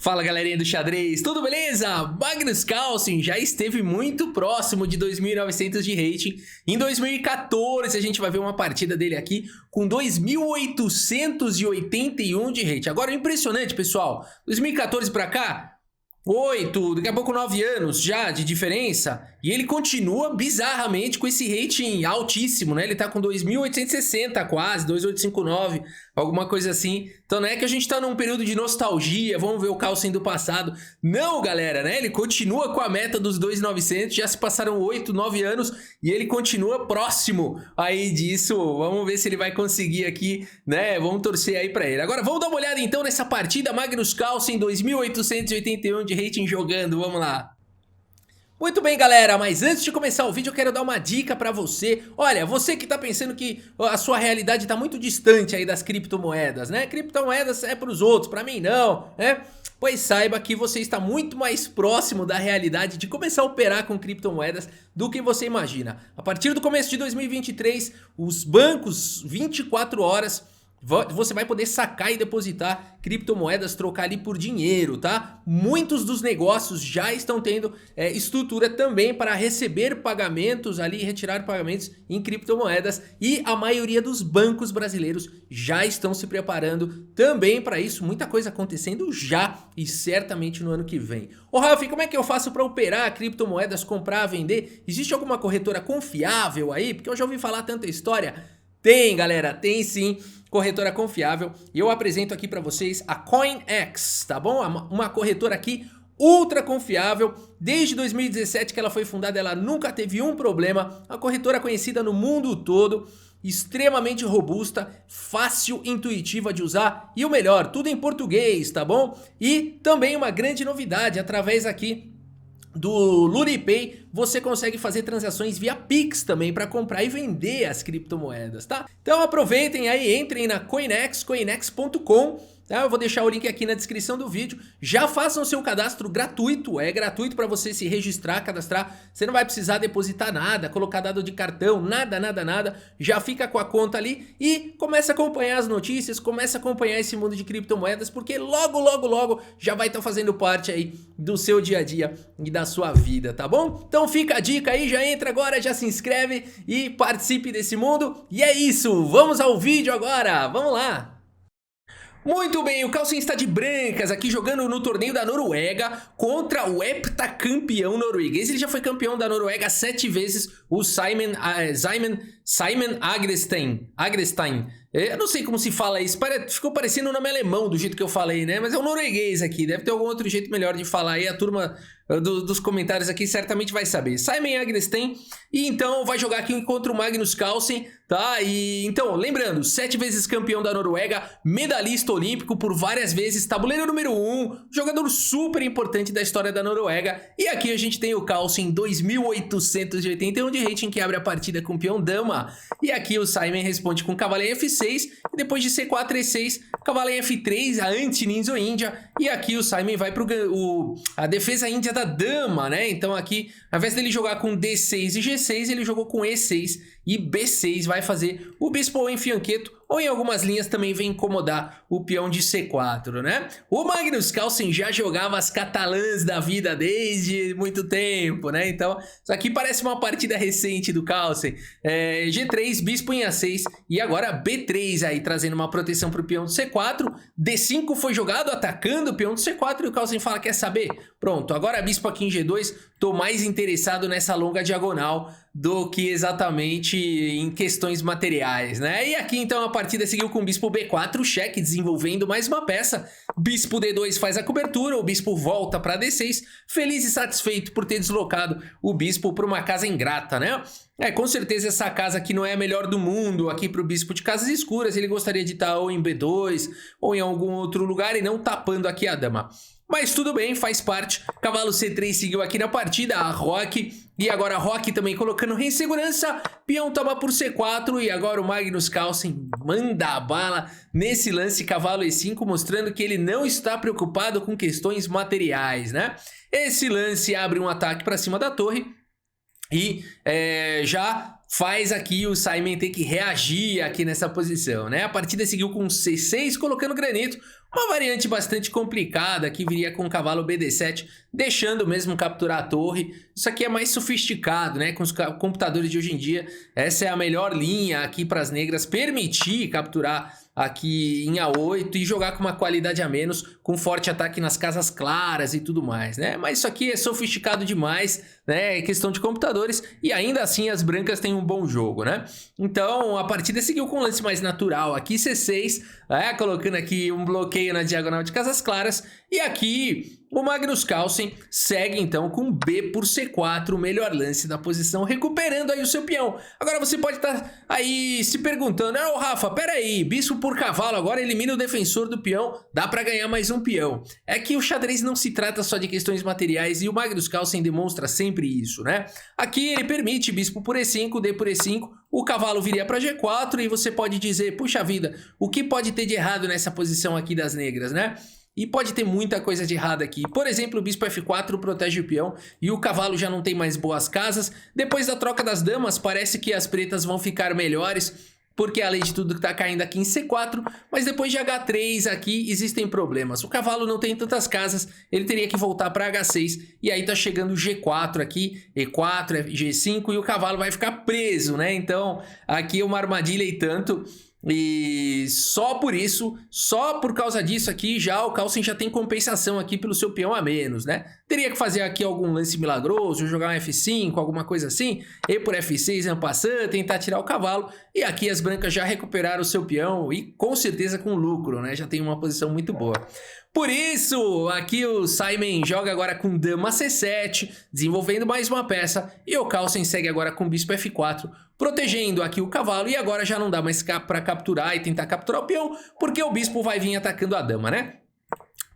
Fala galerinha do xadrez, tudo beleza? Magnus Carlsen já esteve muito próximo de 2.900 de rating. Em 2014 a gente vai ver uma partida dele aqui com 2.881 de rating. Agora o impressionante, pessoal, 2014 pra cá, 8, daqui a pouco 9 anos já de diferença, e ele continua bizarramente com esse rating altíssimo, né? Ele tá com 2.860 quase, 2.859, alguma coisa assim. Então não é que a gente tá num período de nostalgia, vamos ver o Carlsen do passado. Não, galera, né? Ele continua com a meta dos 2.900, já se passaram 8, 9 anos e ele continua próximo aí disso. Vamos ver se ele vai conseguir aqui, né? Vamos torcer aí pra ele. Agora vamos dar uma olhada então nessa partida. Magnus Carlsen, 2.881 de rating jogando, vamos lá. Muito bem, galera, mas antes de começar o vídeo eu quero dar uma dica pra você. Olha, você que tá pensando que a sua realidade tá muito distante aí das criptomoedas, né? Criptomoedas é pros outros, pra mim não, né? Pois saiba que você está muito mais próximo da realidade de começar a operar com criptomoedas do que você imagina. A partir do começo de 2023, os bancos 24 horas... você vai poder sacar e depositar criptomoedas, trocar ali por dinheiro, tá? Muitos dos negócios já estão tendo estrutura também para receber pagamentos ali, retirar pagamentos em criptomoedas, e a maioria dos bancos brasileiros já estão se preparando também para isso. Muita coisa acontecendo já e certamente no ano que vem. Ô Rafa, como é que eu faço para operar criptomoedas, comprar, vender? Existe alguma corretora confiável aí? Porque eu já ouvi falar tanta história. Tem, galera, tem sim. Corretora confiável, e eu apresento aqui para vocês a CoinEx, tá bom? Uma corretora aqui ultra confiável. Desde 2017 que ela foi fundada, ela nunca teve um problema. Uma corretora conhecida no mundo todo, extremamente robusta, fácil, intuitiva de usar e o melhor, tudo em português, tá bom? E também uma grande novidade, através aqui do LuniPay, você consegue fazer transações via Pix também para comprar e vender as criptomoedas, tá? Então aproveitem aí, entrem na CoinEx, coinex.com, tá? Eu vou deixar o link aqui na descrição do vídeo. Já façam seu cadastro gratuito, é gratuito para você se registrar, cadastrar. Você não vai precisar depositar nada, colocar dado de cartão, nada. Já fica com a conta ali e começa a acompanhar as notícias, começa a acompanhar esse mundo de criptomoedas, porque logo já vai estar fazendo parte aí do seu dia a dia e da sua vida, tá bom? Então fica a dica aí, já entra agora, já se inscreve e participe desse mundo. E é isso, vamos ao vídeo agora, vamos lá! Muito bem, o Carlsen está de brancas aqui jogando no torneio da Noruega contra o heptacampeão norueguês. Ele já foi campeão da Noruega 7 vezes, o Simon Agrestein. Eu não sei como se fala isso, ficou parecendo um nome alemão do jeito que eu falei, né? Mas é um norueguês aqui, deve ter algum outro jeito melhor de falar aí. A turma dos comentários aqui certamente vai saber. Simon Agrestein, e então vai jogar aqui contra o Magnus Carlsen, tá? E então, lembrando, 7 vezes campeão da Noruega, medalhista olímpico por várias vezes, tabuleiro número 1, jogador super importante da história da Noruega. E aqui a gente tem o Carlsen 2.881 de rating, que abre a partida com peão dama. E aqui o Simon responde com cavalo em F6, e depois de C4, E6, cavalo em F3, a anti-ninja índia. E aqui o Simon vai para a defesa índia da dama, né? Então aqui, ao invés dele jogar com D6 e G6, ele jogou com E6 e B6, vai fazer o bispo ou em fianqueto, ou em algumas linhas também vem incomodar o peão de C4, né? O Magnus Carlsen já jogava as catalãs da vida desde muito tempo, né? Então, isso aqui parece uma partida recente do Carlsen. G3, bispo em A6 e agora B3 aí, trazendo uma proteção para o peão de C4. D5 foi jogado, atacando o peão de C4 e o Carlsen fala, quer saber? Pronto, agora bispo aqui em G2, tô mais interessado nessa longa diagonal do que exatamente em questões materiais, né? E aqui então a partida seguiu com bispo B4, cheque, desenvolvendo mais uma peça. Bispo D2 faz a cobertura, o bispo volta para D6, feliz e satisfeito por ter deslocado o bispo para uma casa ingrata, né? Com certeza essa casa aqui não é a melhor do mundo aqui para o bispo de casas escuras, ele gostaria de estar ou em B2 ou em algum outro lugar e não tapando aqui a dama. Mas tudo bem, faz parte. Cavalo C3 seguiu aqui na partida, a Roque. E agora a Roque também colocando rei em segurança. Peão toma por C4 e agora o Magnus Carlsen manda a bala nesse lance cavalo E5, mostrando que ele não está preocupado com questões materiais, né? Esse lance abre um ataque para cima da torre. E já faz aqui o Simon ter que reagir aqui nessa posição, né? A partida seguiu com C6, colocando granito, uma variante bastante complicada que viria com o cavalo BD7, deixando mesmo capturar a torre. Isso aqui é mais sofisticado, né? Com os computadores de hoje em dia, essa é a melhor linha aqui para as negras, permitir capturar aqui em A8 e jogar com uma qualidade a menos, com forte ataque nas casas claras e tudo mais, né? Mas isso aqui é sofisticado demais, né? É questão de computadores e ainda assim as brancas têm um bom jogo, né? Então a partida seguiu com um lance mais natural aqui, C6, colocando aqui um bloqueio na diagonal de casas claras e aqui o Magnus Carlsen segue então com B por C4, o melhor lance da posição, recuperando aí o seu peão. Agora você pode estar aí se perguntando, Rafa, peraí, bispo por cavalo, agora elimina o defensor do peão, dá pra ganhar mais um peão. É que o xadrez não se trata só de questões materiais e o Magnus Carlsen demonstra sempre isso, né? Aqui ele permite bispo por E5, D por E5, o cavalo viria para G4 e você pode dizer, puxa vida, o que pode ter de errado nessa posição aqui das negras, né? E pode ter muita coisa de errado aqui. Por exemplo, o bispo F4 protege o peão e o cavalo já não tem mais boas casas. Depois da troca das damas, parece que as pretas vão ficar melhores, porque além de tudo está caindo aqui em C4, mas depois de H3 aqui existem problemas. O cavalo não tem tantas casas, ele teria que voltar para H6 e aí tá chegando G4 aqui, E4, G5 e o cavalo vai ficar preso, né? Então aqui é uma armadilha e tanto. E só por isso, só por causa disso aqui, já o Carlsen já tem compensação aqui pelo seu peão a menos, né? Teria que fazer aqui algum lance milagroso, jogar um F5, alguma coisa assim, E por F6, en passant, tentar tirar o cavalo, e aqui as brancas já recuperaram o seu peão, e com certeza com lucro, né? Já tem uma posição muito boa. Por isso, aqui o Simon joga agora com dama C7, desenvolvendo mais uma peça, e o Carlsen segue agora com bispo F4, protegendo aqui o cavalo, e agora já não dá mais para capturar e tentar capturar o peão, porque o bispo vai vir atacando a dama, né?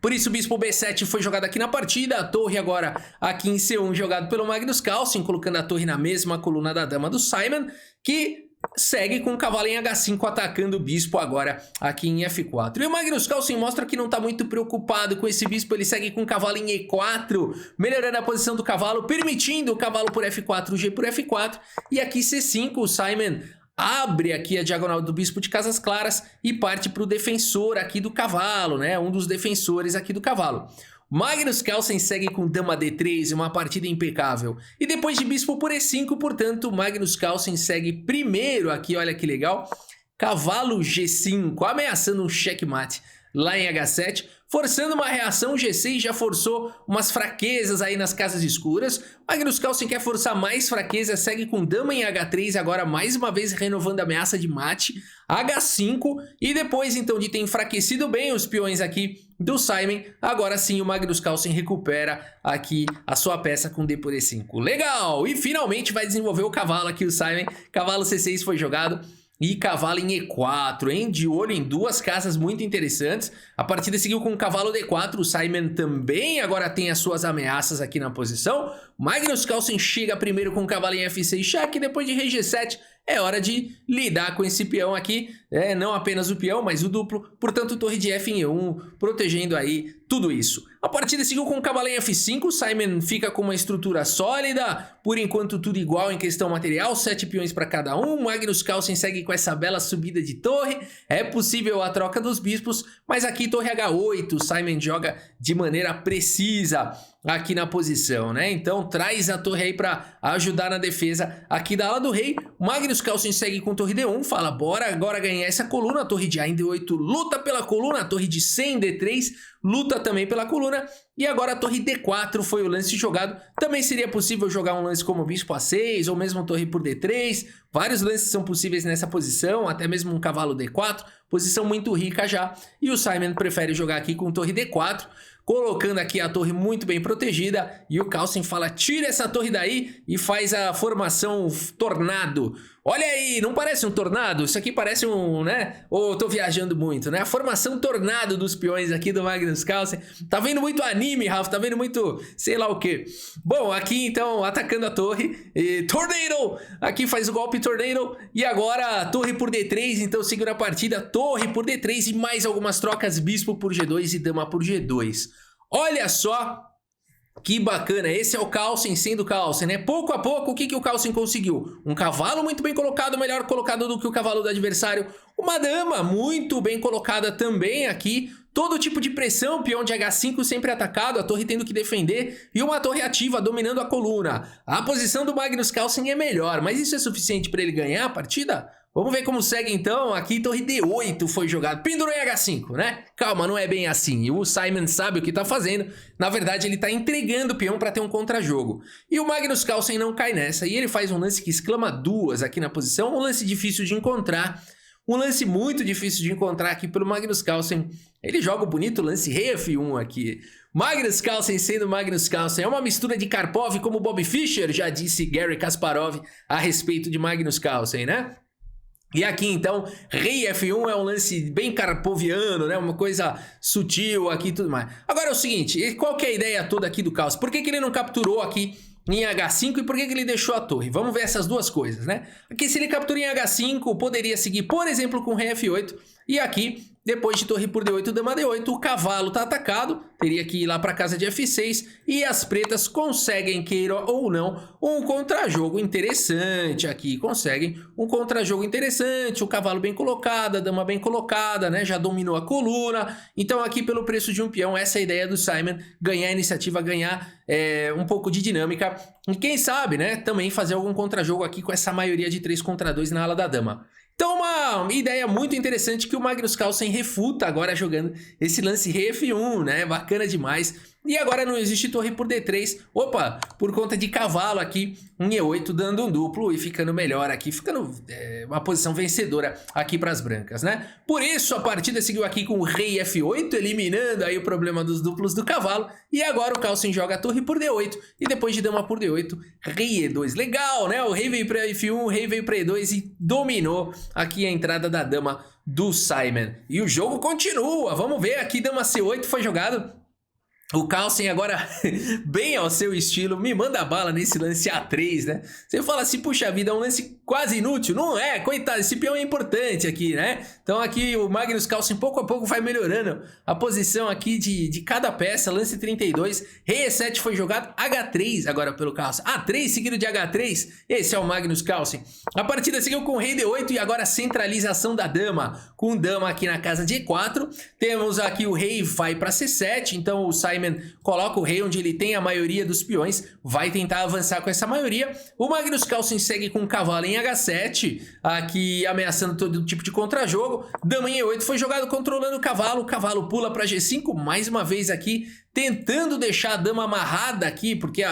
Por isso o bispo B7 foi jogado aqui na partida, a torre agora aqui em C1 jogado pelo Magnus Carlsen, colocando a torre na mesma coluna da dama do Simon, que segue com o cavalo em H5 atacando o bispo agora aqui em F4. E o Magnus Carlsen mostra que não está muito preocupado com esse bispo, ele segue com o cavalo em E4, melhorando a posição do cavalo, permitindo o cavalo por F4, G por F4, e aqui C5 o Simon abre aqui a diagonal do bispo de casas claras e parte para o defensor aqui do cavalo, né? Um dos defensores aqui do cavalo. Magnus Carlsen segue com dama D3, uma partida impecável. E depois de bispo por E5, portanto, Magnus Carlsen segue primeiro aqui, olha que legal. Cavalo G5, ameaçando um checkmate lá em H7. Forçando uma reação, o G6 já forçou umas fraquezas aí nas casas escuras. Magnus Carlsen quer forçar mais fraqueza, segue com dama em H3, agora mais uma vez renovando a ameaça de mate. H5, e depois então de ter enfraquecido bem os peões aqui do Simon, agora sim o Magnus Carlsen recupera aqui a sua peça com D por E5. Legal! E finalmente vai desenvolver o cavalo aqui, o Simon. Cavalo C6 foi jogado. E cavalo em E4, hein? De olho em duas casas muito interessantes. A partida seguiu com o cavalo D4. O Simon também agora tem as suas ameaças aqui na posição. Magnus Carlsen chega primeiro com o cavalo em F6 cheque. Depois de rei G7, é hora de lidar com esse peão aqui. Não apenas o peão, mas o duplo. Portanto, torre de F em E1, protegendo aí tudo isso. A partida seguiu com o cavalo em F5. O Simon fica com uma estrutura sólida. Por enquanto, tudo igual em questão material. 7 peões para cada um. Magnus Carlsen segue com essa bela subida de torre. É possível a troca dos bispos. Mas aqui, torre H8. O Simon joga de maneira precisa aqui na posição, né? Então traz a torre aí para ajudar na defesa aqui da ala do rei. Magnus Carlsen segue com torre D1, fala bora agora ganhar essa coluna. A torre de A em D8 luta pela coluna, a torre de C em D3 luta também pela coluna. E agora a torre D4 foi o lance jogado. Também seria possível jogar um lance como bispo A6 ou mesmo torre por D3. Vários lances são possíveis nessa posição, até mesmo um cavalo D4. Posição muito rica já. E o Simon prefere jogar aqui com torre D4. Colocando aqui a torre muito bem protegida. E o Carlsen fala, tira essa torre daí e faz a formação tornado. Olha aí, não parece um tornado? Isso aqui parece um, né? Ou eu tô viajando muito, né? A formação tornado dos peões aqui do Magnus Carlsen. Tá vendo muito anime, Ralf? Tá vendo muito sei lá o quê? Bom, aqui então, atacando a torre. Tornado! Aqui faz o golpe Tornado. E agora, torre por D3. Então, segura a partida. Torre por D3 e mais algumas trocas. Bispo por G2 e dama por G2. Olha só Que bacana, esse é o Carlsen sendo Carlsen, né? Pouco a pouco, o que o Carlsen conseguiu? Um cavalo muito bem colocado, melhor colocado do que o cavalo do adversário. Uma dama muito bem colocada também aqui. Todo tipo de pressão, peão de H5 sempre atacado, a torre tendo que defender. E uma torre ativa dominando a coluna. A posição do Magnus Carlsen é melhor, mas isso é suficiente para ele ganhar a partida? Vamos ver como segue então. Aqui torre D8 foi jogado. Pendurou em H5, né? Calma, não é bem assim. E o Simon sabe o que tá fazendo. Na verdade, ele tá entregando o peão para ter um contra-jogo. E o Magnus Carlsen não cai nessa. E ele faz um lance que exclama duas aqui na posição. Um lance difícil de encontrar. Um lance muito difícil de encontrar aqui pelo Magnus Carlsen. Ele joga o bonito lance rei F1 aqui. Magnus Carlsen sendo Magnus Carlsen. É uma mistura de Karpov como Bob Fischer, já disse Garry Kasparov a respeito de Magnus Carlsen, né? E aqui, então, rei F1 é um lance bem karpoviano, né? Uma coisa sutil aqui e tudo mais. Agora é o seguinte, qual que é a ideia toda aqui do Carlsen? Por que ele não capturou aqui em H5 e por que ele deixou a torre? Vamos ver essas duas coisas, né? Aqui, se ele captura em H5, poderia seguir, por exemplo, com rei F8. E aqui, depois de torre por D8, dama D8, o cavalo tá atacado, teria que ir lá para casa de F6 e as pretas conseguem, queira ou não, um contra-jogo interessante aqui, conseguem um contra-jogo interessante, o cavalo bem colocado, a dama bem colocada, né, já dominou a coluna, então aqui pelo preço de um peão, essa é a ideia do Simon, ganhar a iniciativa, ganhar um pouco de dinâmica e quem sabe, né, também fazer algum contra-jogo aqui com essa maioria de 3 contra 2 na ala da dama. Então uma ideia muito interessante que o Magnus Carlsen refuta agora jogando esse lance rei F1, né? Bacana demais. E agora não existe torre por D3. Opa, por conta de cavalo aqui em E8 dando um duplo e ficando melhor aqui. Ficando uma posição vencedora aqui para as brancas, né? Por isso a partida seguiu aqui com o rei F8, eliminando aí o problema dos duplos do cavalo. E agora o Carlsen joga a torre por D8 e depois de dama por D8, rei E2. Legal, né? O rei veio para F1, o rei veio para E2 e dominou aqui a entrada da dama do Simon. E o jogo continua. Vamos ver aqui, dama C8 foi jogado. O Carlsen agora, bem ao seu estilo, me manda bala nesse lance A3, né? Você fala assim, puxa vida, é um lance quase inútil. Não é, coitado, esse peão é importante aqui, né? Então aqui o Magnus Carlsen pouco a pouco vai melhorando a posição aqui de cada peça. Lance 32, rei E7 foi jogado, H3 agora pelo Carlsen. A3 seguido de H3, esse é o Magnus Carlsen. A partida seguiu com rei D8 e agora a centralização da dama. Com dama aqui na casa de E4. Temos aqui o rei vai para C7, então o Simon coloca o rei onde ele tem a maioria dos peões, vai tentar avançar com essa maioria. O Magnus Carlsen segue com o cavalo em H7, aqui ameaçando todo tipo de contra-jogo. Dama em E8 foi jogado controlando o cavalo pula para G5, mais uma vez aqui tentando deixar a dama amarrada aqui, porque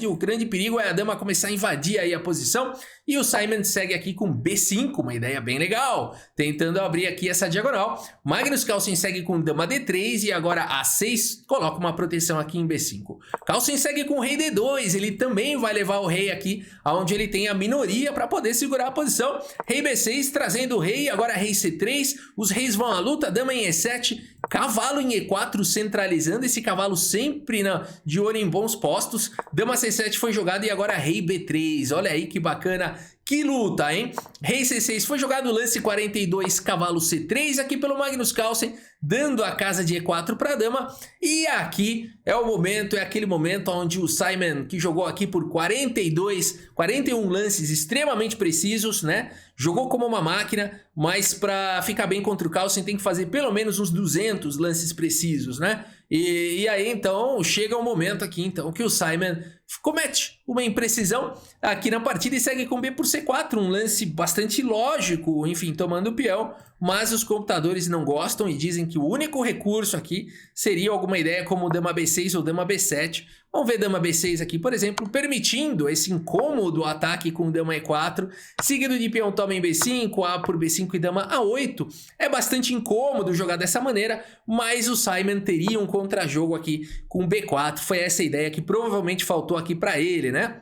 o grande perigo é a dama começar a invadir aí a posição. E o Simon segue aqui com B5, uma ideia bem legal, tentando abrir aqui essa diagonal. Magnus Carlsen segue com dama D3 e agora A6 coloca uma proteção aqui em B5. Carlsen segue com rei D2, ele também vai levar o rei aqui, onde ele tem a minoria para poder segurar a posição. Rei B6 trazendo o rei, agora rei C3, os reis vão à luta, dama em E7, cavalo em E4 centralizando esse cavalo sempre de olho em bons postos. Dama C7 foi jogado e agora rei B3. Olha aí que bacana, que luta, hein? Rei C6 foi jogado, lance 42, cavalo C3 aqui pelo Magnus Carlsen, dando a casa de E4 para a dama. E aqui é o momento, é aquele momento onde o Simon, que jogou aqui por 41 lances extremamente precisos, né? Jogou como uma máquina, mas para ficar bem contra o Carlsen tem que fazer pelo menos uns 200 lances precisos, né? E aí então chega o momento aqui então que o Simon comete uma imprecisão aqui na partida e segue com B por C4, um lance bastante lógico, enfim, tomando o peão, mas os computadores não gostam e dizem que o único recurso aqui seria alguma ideia como dama B6 ou dama B7. Vamos ver dama B6 aqui, por exemplo, permitindo esse incômodo ataque com dama E4, seguido de peão toma em B5, A por B5 e dama A8. É bastante incômodo jogar dessa maneira, mas o Simon teria um contra-jogo aqui com B4. Foi essa ideia que provavelmente faltou aqui para ele, né?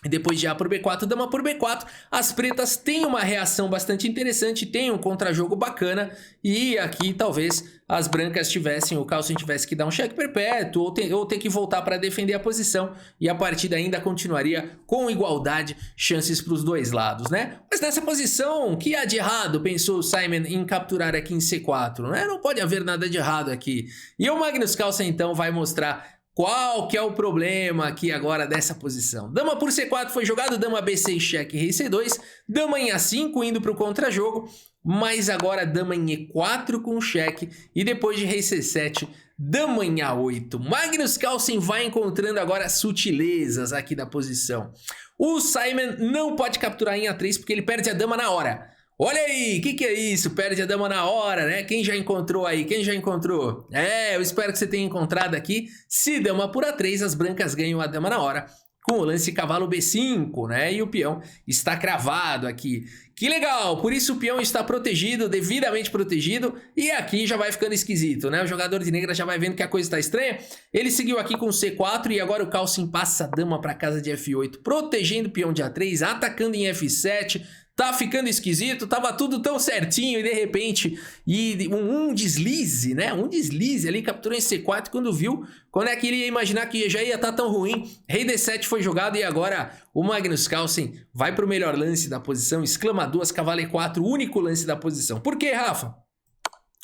E depois de A por B4, dama por B4, as pretas têm uma reação bastante interessante, tem um contra-jogo bacana, e aqui talvez as brancas tivessem, o Carlsen tivesse que dar um cheque perpétuo, ou ter que voltar para defender a posição, e a partida ainda continuaria com igualdade, chances para os dois lados, né? Mas nessa posição, o que há de errado, pensou o Simon em capturar aqui em C4, né? Não pode haver nada de errado aqui. E o Magnus Carlsen então vai mostrar Qual que é o problema aqui agora dessa posição? Dama por C4 foi jogado, dama B6 cheque, rei C2, dama em A5 indo para o contra-jogo, mas agora dama em E4 com cheque e depois de rei C7, dama em A8. Magnus Carlsen vai encontrando agora sutilezas aqui da posição. O Simon não pode capturar em A3 porque ele perde a dama na hora. Olha aí, o que é isso? Perde a dama na hora, né? Quem já encontrou aí? Quem já encontrou? Eu espero que você tenha encontrado aqui. Se dama por A3, as brancas ganham a dama na hora. Com o lance cavalo B5, né? E o peão está cravado aqui. Que legal! Por isso o peão está protegido, devidamente protegido. E aqui já vai ficando esquisito, né? O jogador de negra já vai vendo que a coisa está estranha. Ele seguiu aqui com C4 e agora o Carlsen passa a dama para casa de F8, protegendo o peão de A3, atacando em F7. Tá ficando esquisito, tava tudo tão certinho e de repente, um deslize, né? Um deslize ali, capturou em C4 quando é que ele ia imaginar que já ia estar tão ruim? Rei D7 foi jogado e agora o Magnus Carlsen vai pro melhor lance da posição, exclama duas, cavalo E4, único lance da posição. Por que, Rafa?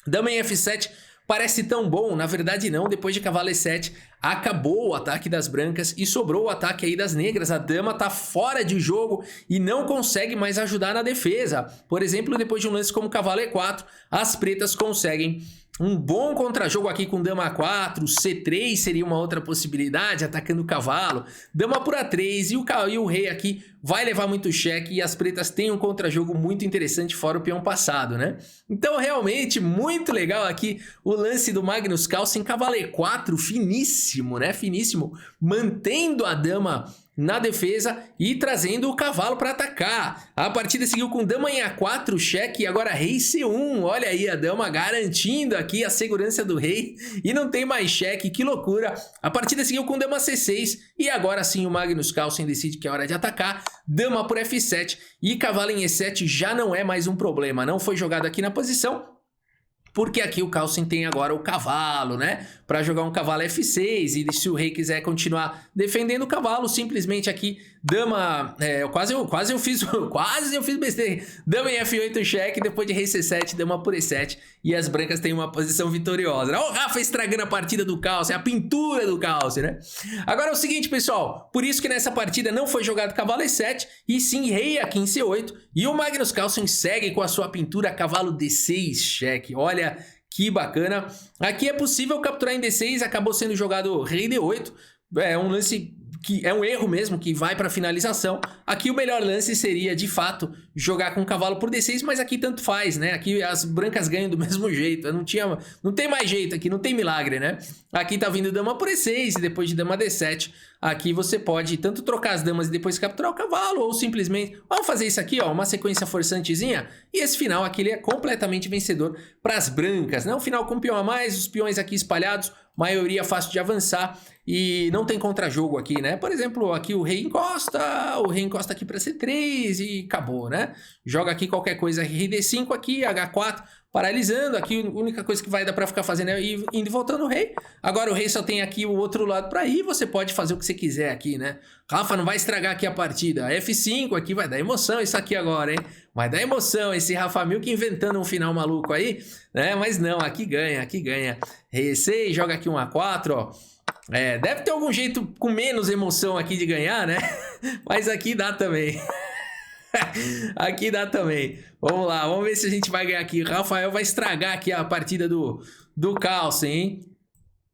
Dama em F7 parece tão bom, na verdade não, depois de cavalo E7 acabou o ataque das brancas e sobrou o ataque aí das negras. A dama tá fora de jogo e não consegue mais ajudar na defesa. Por exemplo, depois de um lance como cavalo E4, as pretas conseguem um bom contra-jogo aqui com dama A4, C3 seria uma outra possibilidade, atacando o cavalo. Dama por A3 e o rei aqui vai levar muito cheque e as pretas têm um contra-jogo muito interessante fora o peão passado, né? Então realmente muito legal aqui o lance do Magnus Carlsen, cavalo E4, finíssimo, né? Finíssimo, mantendo a dama na defesa e trazendo o cavalo para atacar. A partida seguiu com dama em A4, cheque, e agora rei C1. Olha aí a dama garantindo aqui a segurança do rei e não tem mais cheque, que loucura. A partida seguiu com dama C6 e agora sim o Magnus Carlsen decide que é hora de atacar. Dama por F7 e cavalo em E7 já não é mais um problema. Não foi jogado aqui na posição, porque aqui o Carlsen tem agora o cavalo, né? Para jogar um cavalo F6 e se o rei quiser continuar defendendo o cavalo, simplesmente aqui dama... quase eu fiz besteira. Dama em F8 cheque, depois de rei C7, dama por E7 e as brancas têm uma posição vitoriosa. Olha o Rafa estragando a partida do Carlsen, a pintura do Carlsen, né? Agora é o seguinte, pessoal, por isso que nessa partida não foi jogado cavalo E7 e sim rei aqui em C8 e o Magnus Carlsen segue com a sua pintura cavalo D6 cheque. Olha que bacana. Aqui é possível capturar em D6, acabou sendo jogado rei D8. É um lance que é um erro mesmo, que vai para finalização. Aqui o melhor lance seria, de fato, jogar com o cavalo por D6, mas aqui tanto faz, né? Aqui as brancas ganham do mesmo jeito. Não tem mais jeito aqui, não tem milagre, né? Aqui tá vindo dama por E6 e depois de dama D7. Aqui você pode tanto trocar as damas e depois capturar o cavalo, ou simplesmente... Vamos fazer isso aqui, ó, uma sequência forçantezinha. E esse final aqui, ele é completamente vencedor para as brancas, né? Um final com um peão a mais, os peões aqui espalhados, maioria fácil de avançar e não tem contra-jogo aqui, né? Por exemplo, aqui o rei encosta aqui para C3 e acabou, né? Joga aqui qualquer coisa, rei D5 aqui, H4... paralisando, aqui a única coisa que vai dar para ficar fazendo é ir indo e voltando o rei. Agora o rei só tem aqui o outro lado para ir, você pode fazer o que você quiser aqui, né? Rafa, não vai estragar aqui a partida. F5 aqui vai dar emoção isso aqui agora, hein? Vai dar emoção esse Rafa Milk inventando um final maluco aí, né? Mas não, aqui ganha. Rei E6, joga aqui um A4, ó. Deve ter algum jeito com menos emoção aqui de ganhar, né? Mas aqui dá também. Aqui dá também. Vamos lá, vamos ver se a gente vai ganhar aqui. Rafael vai estragar aqui a partida do Carlsen, hein?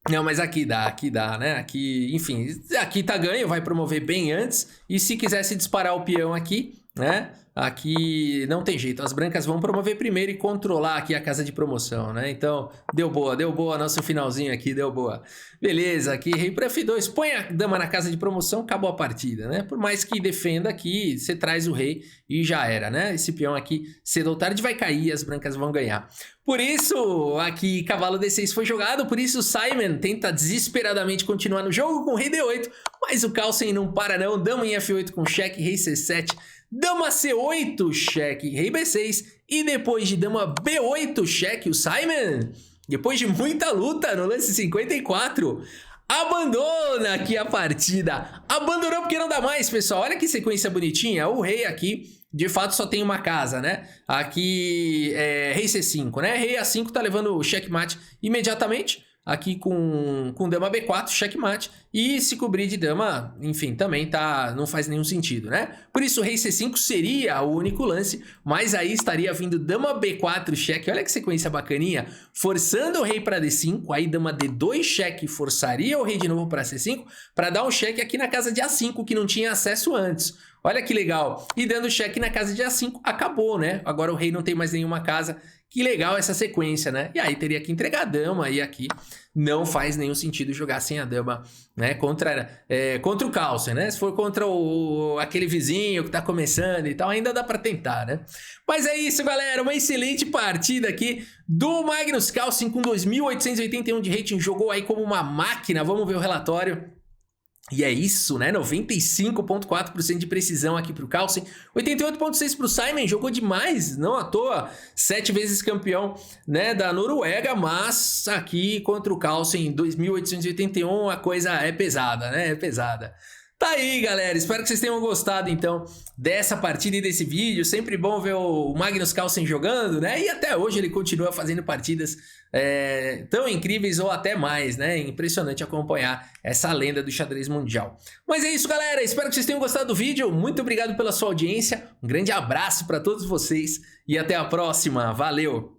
Não, mas aqui dá, né? Aqui, enfim, aqui tá ganho, vai promover bem antes. E se quisesse disparar o peão aqui, né? Aqui não tem jeito, as brancas vão promover primeiro e controlar aqui a casa de promoção, né? Então, deu boa, nosso finalzinho aqui, deu boa. Beleza, aqui rei para F2, põe a dama na casa de promoção, acabou a partida, né? Por mais que defenda aqui, você traz o rei e já era, né? Esse peão aqui, cedo ou tarde, vai cair e as brancas vão ganhar. Por isso, aqui cavalo D6 foi jogado, por isso o Simon tenta desesperadamente continuar no jogo com rei D8, mas o Carlsen não para não, dama em F8 com cheque, rei C7, dama C8, cheque, rei B6 e depois de dama B8, cheque, o Simon, depois de muita luta no lance 54, abandona aqui a partida. Abandonou porque não dá mais, pessoal. Olha que sequência bonitinha. O rei aqui, de fato, só tem uma casa, né? Aqui é rei C5, né? Rei A5 tá levando o checkmate imediatamente. aqui com dama B4, checkmate. E se cobrir de dama, enfim, também não faz nenhum sentido, né? Por isso, rei C5 seria o único lance, mas aí estaria vindo dama B4, cheque. Olha que sequência bacaninha. Forçando o rei para D5, aí dama D2, cheque, forçaria o rei de novo para C5, para dar um cheque aqui na casa de A5, que não tinha acesso antes. Olha que legal. E dando cheque na casa de A5, acabou, né? Agora o rei não tem mais nenhuma casa. Que legal essa sequência, né? E aí teria que entregar a dama, e aqui não faz nenhum sentido jogar sem a dama, né? Contra o Carlsen, né? Se for contra aquele vizinho que tá começando e tal, ainda dá pra tentar, né? Mas é isso, galera. Uma excelente partida aqui do Magnus Carlsen com 2.881 de rating. Jogou aí como uma máquina. Vamos ver o relatório. E é isso, né? 95,4% de precisão aqui pro Carlsen. 88,6% pro Simon. Jogou demais, não à toa. 7 vezes campeão, né, da Noruega. Mas aqui contra o Carlsen, 2.881, a coisa é pesada, né? É pesada. Tá aí, galera. Espero que vocês tenham gostado, então, dessa partida e desse vídeo. Sempre bom ver o Magnus Carlsen jogando, né? E até hoje ele continua fazendo partidas tão incríveis ou até mais, né? Impressionante acompanhar essa lenda do xadrez mundial. Mas é isso, galera. Espero que vocês tenham gostado do vídeo. Muito obrigado pela sua audiência. Um grande abraço para todos vocês e até a próxima. Valeu!